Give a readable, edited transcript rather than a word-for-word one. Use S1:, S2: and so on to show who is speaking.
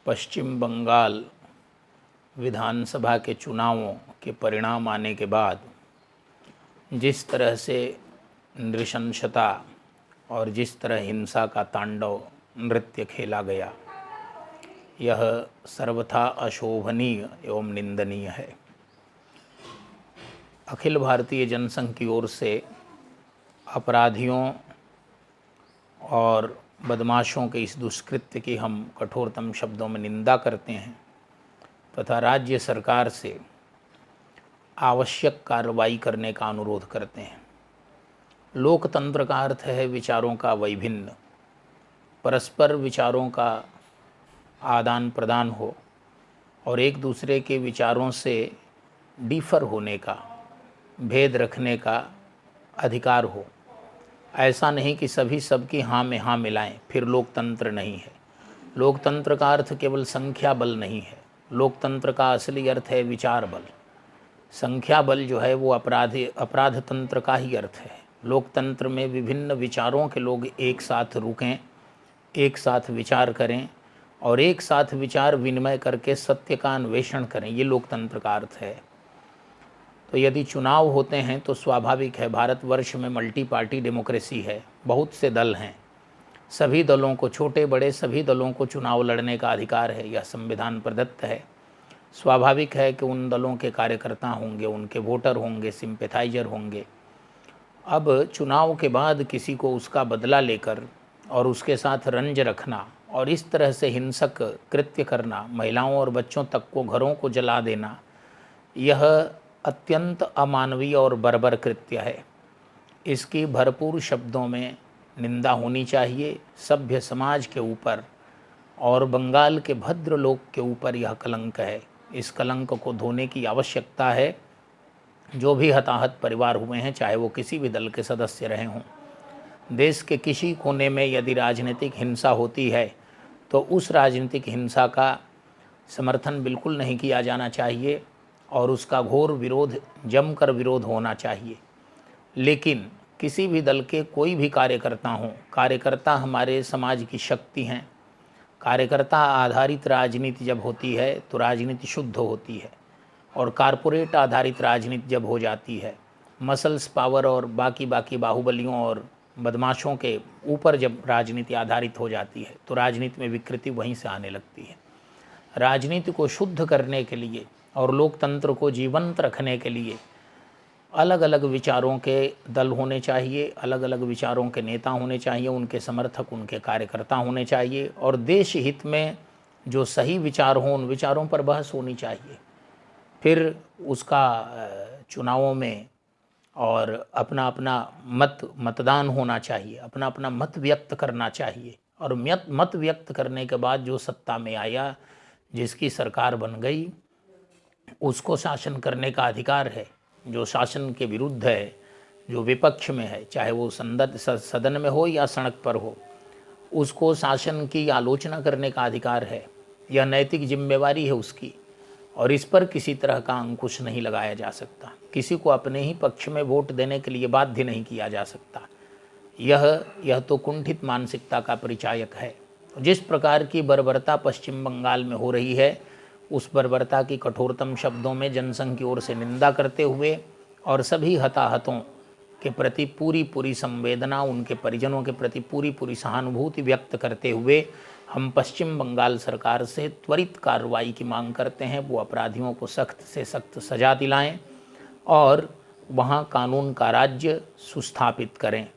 S1: पश्चिम बंगाल विधानसभा के चुनावों के परिणाम आने के बाद जिस तरह से नृशंसता और जिस तरह हिंसा का तांडव नृत्य खेला गया, यह सर्वथा अशोभनीय एवं निंदनीय है। अखिल भारतीय जनसंघ की ओर से अपराधियों और बदमाशों के इस दुष्कृत्य की हम कठोरतम शब्दों में निंदा करते हैं तथा राज्य सरकार से आवश्यक कार्रवाई करने का अनुरोध करते हैं। लोकतंत्र का अर्थ है विचारों का वैभिन्न, परस्पर विचारों का आदान प्रदान हो और एक दूसरे के विचारों से डिफर होने का, भेद रखने का अधिकार हो। ऐसा नहीं कि सभी सबकी हाँ में हाँ मिलाएं, फिर लोकतंत्र नहीं है। लोकतंत्र का अर्थ केवल संख्या बल नहीं है। लोकतंत्र का असली अर्थ है विचार बल। संख्या बल जो है वो अपराध तंत्र का ही अर्थ है। लोकतंत्र में विभिन्न विचारों के लोग एक साथ रुकें, एक साथ विचार करें और एक साथ विचार विनिमय करके सत्य का अन्वेषण करें, ये लोकतंत्र का अर्थ है। तो यदि चुनाव होते हैं तो स्वाभाविक है, भारतवर्ष में मल्टी पार्टी डेमोक्रेसी है, बहुत से दल हैं, सभी दलों को, छोटे बड़े सभी दलों को चुनाव लड़ने का अधिकार है, यह संविधान प्रदत्त है। स्वाभाविक है कि उन दलों के कार्यकर्ता होंगे, उनके वोटर होंगे, सिंपैथाइजर होंगे। अब चुनाव के बाद किसी को उसका बदला लेकर और उसके साथ रंज रखना और इस तरह से हिंसक कृत्य करना, महिलाओं और बच्चों तक को, घरों को जला देना, यह अत्यंत अमानवीय और बर्बर कृत्य है। इसकी भरपूर शब्दों में निंदा होनी चाहिए। सभ्य समाज के ऊपर और बंगाल के भद्र लोक के ऊपर यह कलंक है। इस कलंक को धोने की आवश्यकता है। जो भी हताहत परिवार हुए हैं, चाहे वो किसी भी दल के सदस्य रहे हों, देश के किसी कोने में यदि राजनीतिक हिंसा होती है तो उस राजनीतिक हिंसा का समर्थन बिल्कुल नहीं किया जाना चाहिए और उसका घोर विरोध, जमकर विरोध होना चाहिए। लेकिन किसी भी दल के कोई भी कार्यकर्ता हों, कार्यकर्ता हमारे समाज की शक्ति हैं। कार्यकर्ता आधारित राजनीति जब होती है तो राजनीति शुद्ध होती है और कारपोरेट आधारित राजनीति जब हो जाती है, मसल्स पावर और बाकी बाहुबलियों और बदमाशों के ऊपर जब राजनीति आधारित हो जाती है तो राजनीति में विकृति वहीं से आने लगती है। राजनीति को शुद्ध करने के लिए और लोकतंत्र को जीवंत रखने के लिए अलग अलग विचारों के दल होने चाहिए, अलग अलग विचारों के नेता होने चाहिए, उनके समर्थक, उनके कार्यकर्ता होने चाहिए और देश हित में जो सही विचार हों उन विचारों पर बहस होनी चाहिए। फिर उसका चुनावों में और अपना अपना मतदान होना चाहिए, अपना अपना मत व्यक्त करना चाहिए और मत व्यक्त करने के बाद जो सत्ता में आया, जिसकी सरकार बन गई, उसको शासन करने का अधिकार है। जो शासन के विरुद्ध है, जो विपक्ष में है, चाहे वो सदन में हो या सड़क पर हो, उसको शासन की आलोचना करने का अधिकार है। यह नैतिक जिम्मेवारी है उसकी और इस पर किसी तरह का अंकुश नहीं लगाया जा सकता। किसी को अपने ही पक्ष में वोट देने के लिए बाध्य नहीं किया जा सकता। यह तो कुंठित मानसिकता का परिचायक है। जिस प्रकार की बर्बरता पश्चिम बंगाल में हो रही है, उस बर्बरता की कठोरतम शब्दों में जनसंघ की ओर से निंदा करते हुए और सभी हताहतों के प्रति पूरी संवेदना, उनके परिजनों के प्रति पूरी सहानुभूति व्यक्त करते हुए हम पश्चिम बंगाल सरकार से त्वरित कार्रवाई की मांग करते हैं। वो अपराधियों को सख्त से सख्त सज़ा दिलाएं और वहाँ कानून का राज्य सुस्थापित करें।